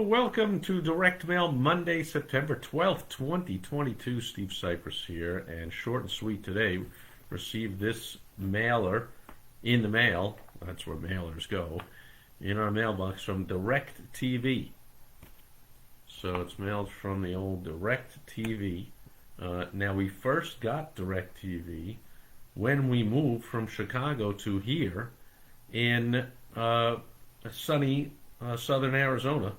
welcome to Direct Mail Monday, September 12th, 2022. Steve Sipress here, and short and sweet today, received this mailer in the mail, that's where mailers go, in our mailbox from Direct TV. So it's mailed from the old Direct TV. Now we first got Direct TV when we moved from Chicago to here in sunny southern Arizona,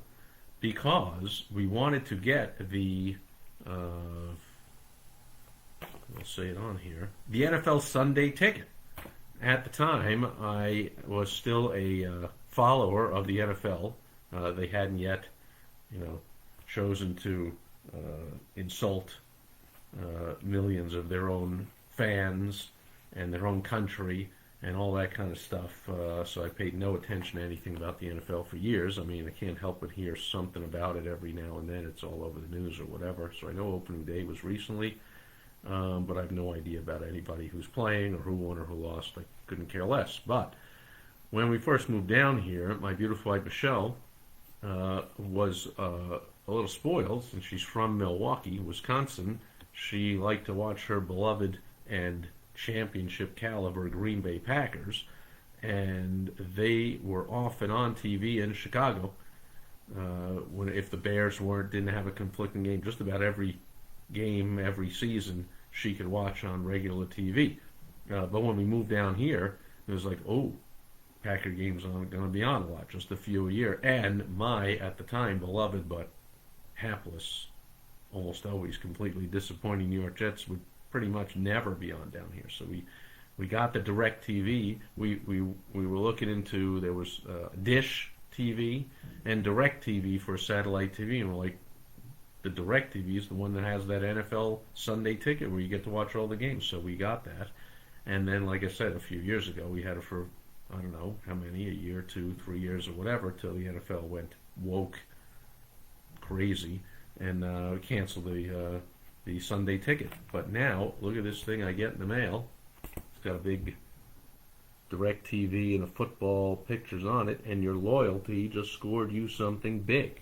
because we wanted to get the we'll say it on here, the NFL Sunday Ticket. At the time, I was still a follower of the NFL. They hadn't yet, chosen to insult millions of their own fans and their own country and all that kind of stuff. So I paid no attention to anything about the NFL for years. I mean, I can't help but hear something about it every now and then. It's all over the news or whatever. So I know opening day was recently, but I have no idea about anybody who's playing or who won or who lost. I couldn't care less. But when we first moved down here, my beautiful wife Michelle was a little spoiled, since she's from Milwaukee, Wisconsin. She liked to watch her beloved and championship caliber Green Bay Packers, and they were off and on TV in Chicago if the Bears didn't have a conflicting game. Just about every game, every season, she could watch on regular TV. But when we moved down here, it was like, oh, Packer games are going to be on a lot, just a few a year. And my, at the time, beloved but hapless, almost always completely disappointing New York Jets would pretty much never be on down here. So we got the Direct TV. We were looking into, there was Dish TV and Direct TV for satellite TV, and we're like, the Direct TV is the one that has that NFL Sunday Ticket where you get to watch all the games. So we got that, and then, like I said, a few years ago, we had it for, I don't know how many, a year, 2, 3 years or whatever, till the NFL went woke crazy and canceled the Sunday Ticket. But now, look at this thing I get in the mail. It's got a big Direct TV and a football pictures on it, and your loyalty just scored you something big.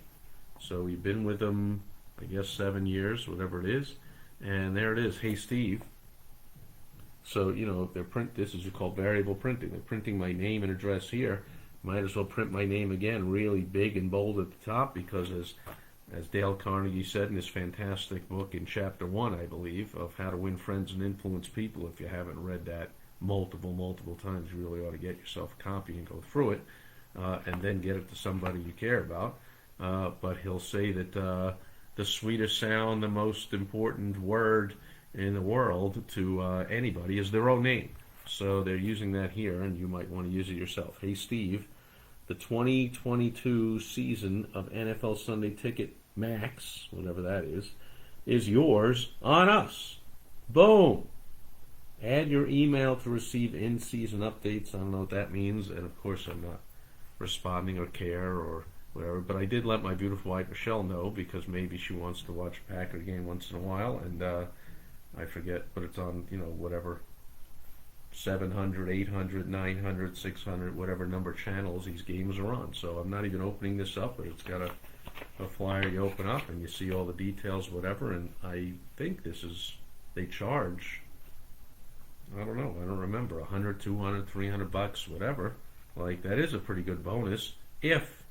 So we've been with them, I guess, 7 years, whatever it is, and there it is. Hey, Steve. So, this is called variable printing. They're printing my name and address here. Might as well print my name again really big and bold at the top, because as Dale Carnegie said in his fantastic book in Chapter 1, I believe, of How to Win Friends and Influence People, if you haven't read that multiple times, you really ought to get yourself a copy and go through it, and then get it to somebody you care about. But he'll say that the sweetest sound, the most important word in the world to anybody is their own name. So they're using that here, and you might want to use it yourself. Hey, Steve. The 2022 season of NFL Sunday Ticket Max, whatever that is yours on us. Boom! Add your email to receive in-season updates. I don't know what that means, and of course I'm not responding or care or whatever, but I did let my beautiful wife Michelle know, because maybe she wants to watch a Packer game once in a while, and I forget, but it's on, whatever, 700, 800, 900, 600, whatever number channels these games are on. So I'm not even opening this up, but it's got a flyer you open up and you see all the details, whatever. And I think they charge, I don't know, I don't remember, 100, 200, 300 bucks, whatever. Like, that is a pretty good bonus if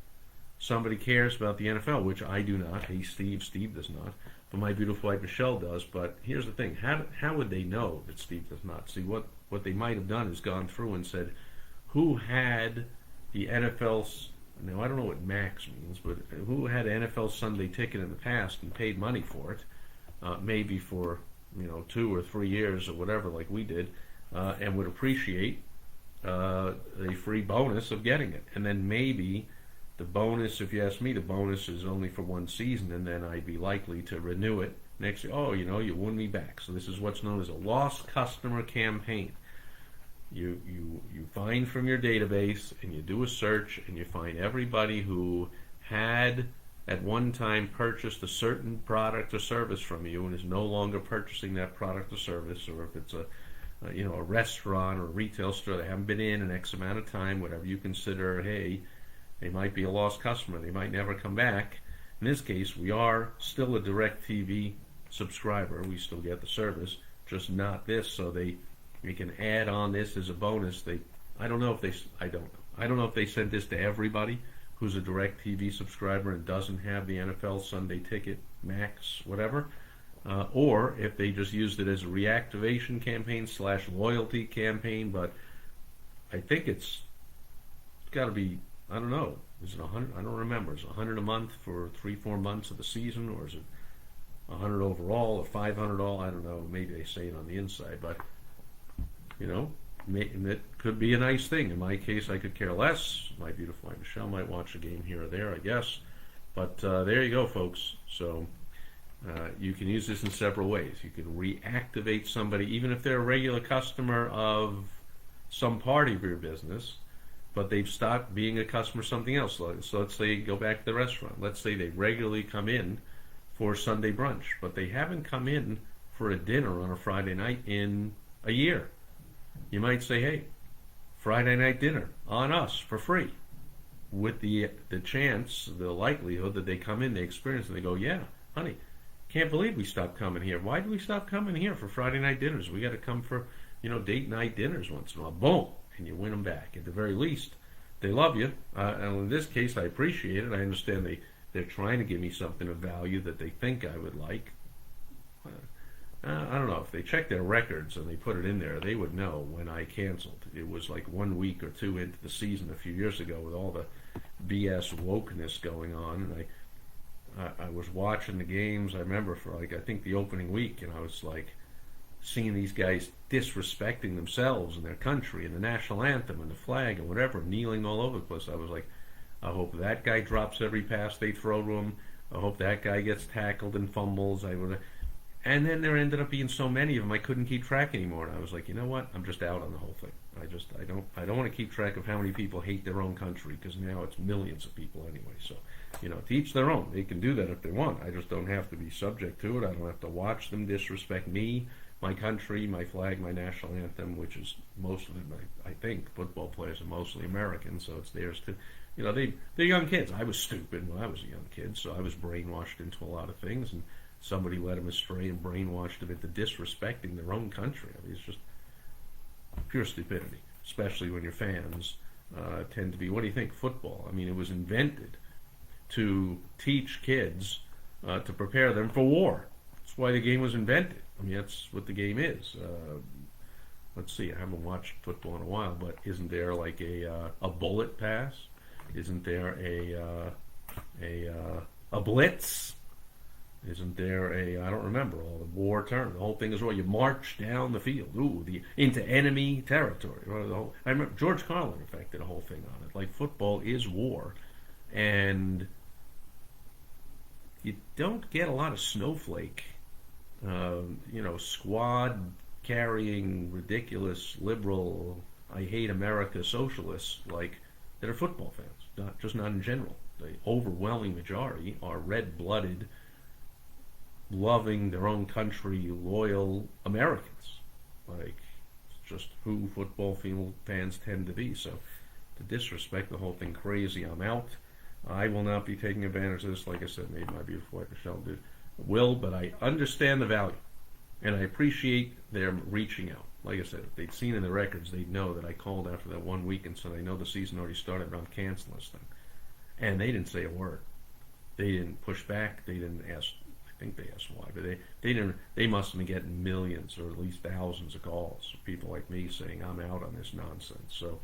somebody cares about the NFL, which I do not. Hey, Steve does not. But my beautiful wife Michelle does. But here's the thing: how would they know that Steve does not? See, what they might have done is gone through and said, who had the NFL's, now I don't know what max means, but who had NFL Sunday Ticket in the past and paid money for it, maybe for 2 or 3 years or whatever, like we did, and would appreciate a free bonus of getting it. And then maybe the bonus, if you ask me, the bonus is only for one season, and then I'd be likely to renew it next year. Oh, you won me back. So this is what's known as a lost customer campaign. You find from your database, and you do a search, and you find everybody who had at one time purchased a certain product or service from you and is no longer purchasing that product or service, or if it's a restaurant or a retail store they haven't been in X amount of time, whatever you consider, hey, they might be a lost customer, they might never come back. In this case, we are still a DirecTV subscriber. We still get the service, just not this. So they can add on this as a bonus. I don't know if they I don't know. I don't know if they sent this to everybody who's a DirecTV subscriber and doesn't have the NFL Sunday Ticket Max, whatever, or if they just used it as a reactivation campaign / loyalty campaign. But I think it's got to be, I don't know, is it 100? I don't remember. Is it 100 a month for 3-4 months of the season, or is it 100 overall or 500 all? I don't know. Maybe they say it on the inside, but it could be a nice thing. In my case, I could care less. My beautiful wife Michelle might watch a game here or there, I guess. But there you go, folks. So you can use this in several ways. You can reactivate somebody, even if they're a regular customer of some part of your business, but they've stopped being a customer of something else. So let's say you go back to the restaurant. Let's say they regularly come in for Sunday brunch, but they haven't come in for a dinner on a Friday night in a year. You might say, hey, Friday night dinner on us for free, with the chance, the likelihood that they come in, they experience, and they go, yeah, honey, can't believe we stopped coming here. Why do we stop coming here for Friday night dinners? We got to come for, date night dinners once in a while. Boom, and you win them back. At the very least, they love you. And in this case, I appreciate it. I understand they're trying to give me something of value that they think I would like. I don't know. If they check their records and they put it in there, they would know when I canceled. It was like 1 week or 2 into the season a few years ago with all the BS wokeness going on. And I was watching the games, I remember, for I think the opening week, and I was like seeing these guys disrespecting themselves and their country and the national anthem and the flag and whatever, kneeling all over the place. I was like, I hope that guy drops every pass they throw to him. I hope that guy gets tackled and fumbles. And then there ended up being so many of them I couldn't keep track anymore. And I was like, you know what? I'm just out on the whole thing. I don't want to keep track of how many people hate their own country, because now it's millions of people anyway. So, to each their own. They can do that if they want. I just don't have to be subject to it. I don't have to watch them disrespect me, my country, my flag, my national anthem, which is most of them, I think, football players are mostly American, so it's theirs too. They're young kids. I was stupid when I was a young kid, so I was brainwashed into a lot of things, and somebody led them astray and brainwashed them into disrespecting their own country. I mean, it's just pure stupidity, especially when your fans tend to be, what do you think, football? I mean, it was invented to teach kids, to prepare them for war. That's why the game was invented. I mean, that's what the game is. Let's see, I haven't watched football in a while, but isn't there like a bullet pass? Isn't there a blitz? Isn't there I don't remember all the war terms. The whole thing is you march down the field, into enemy territory. I remember George Carlin, in fact, did a whole thing on it. Like, football is war, and you don't get a lot of snowflake, squad carrying ridiculous liberal, I hate America socialists that are football fans. Not in general. The overwhelming majority are red-blooded, loving their own country, loyal Americans. It's just who football fans tend to be. So to disrespect the whole thing crazy, I'm out. I will not be taking advantage of this. Like I said, maybe my beautiful wife Michelle will, but I understand the value, and I appreciate their reaching out. Like I said, if they'd seen in the records, they'd know that I called after that 1 week and said, I know the season already started, but I'm canceling this thing. And they didn't say a word. They didn't push back. They didn't ask. I think they asked why, but they didn't. They must have been getting millions or at least thousands of calls of people like me saying I'm out on this nonsense. So,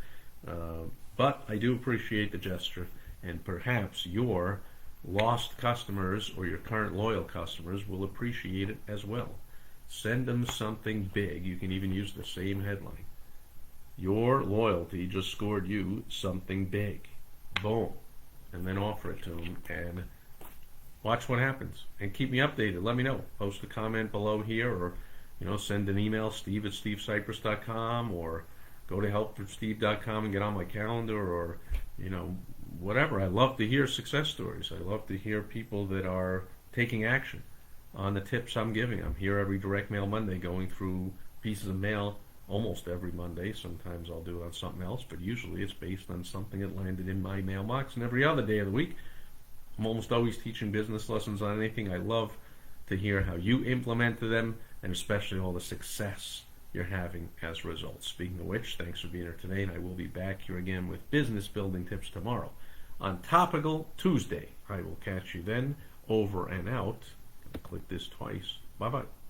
but I do appreciate the gesture, and perhaps your lost customers or your current loyal customers will appreciate it as well. Send them something big. You can even use the same headline. Your loyalty just scored you something big. Boom. And then offer it to them and watch what happens. And keep me updated. Let me know. Post a comment below here, or send an email, steve@stevesipress.com, or go to helpforsteve.com and get on my calendar, or whatever. I love to hear success stories. I love to hear people that are taking action on the tips I'm giving. I'm here every Direct Mail Monday going through pieces of mail almost every Monday. Sometimes I'll do it on something else, but usually it's based on something that landed in my mailbox. And every other day of the week, I'm almost always teaching business lessons on anything. I love to hear how you implemented them, and especially all the success you're having as a result. Speaking of which, thanks for being here today, and I will be back here again with business building tips tomorrow on Topical Tuesday. I will catch you then. Over and out. Click this twice. Bye-bye.